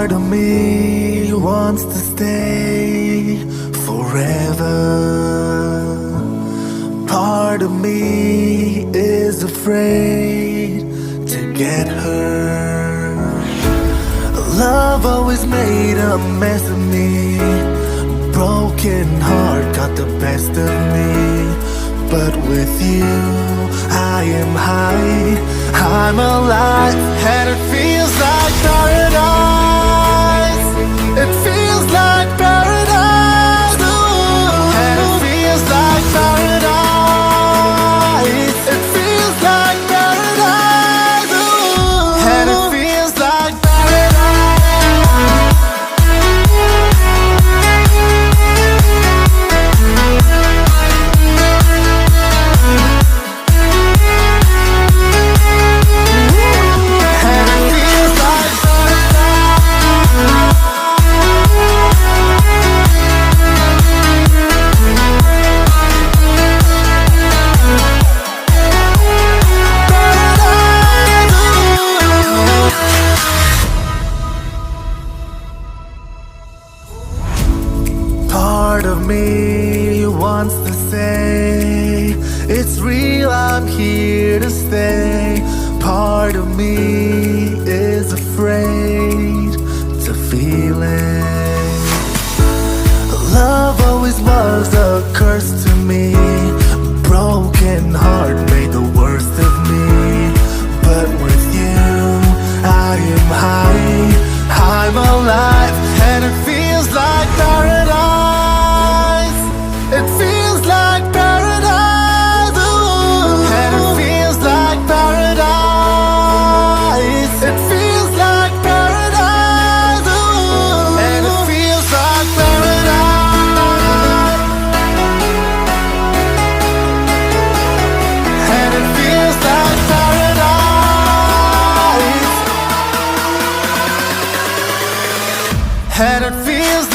Part of me wants to stay forever. Part of me is afraid to get hurt. Love always made a mess of me. Broken heart got the best of me. But with you, I am high, I'm alive, and it feels like paradise. It feels like paradise. Ooh. And it feels like paradise. It feels like paradise. Ooh. And it feels like part of me wants to say it's real, I'm here to stay. Part of me is afraid to feel it. Love always was a curse to me. Broken heart made the worst of me. But with you, I am high, I'm alive, and it feels like paradise. It feels like paradise. Ooh. And it feels like paradise. It feels like paradise. Ooh. And it feels like paradise. And it feels like paradise. And it feels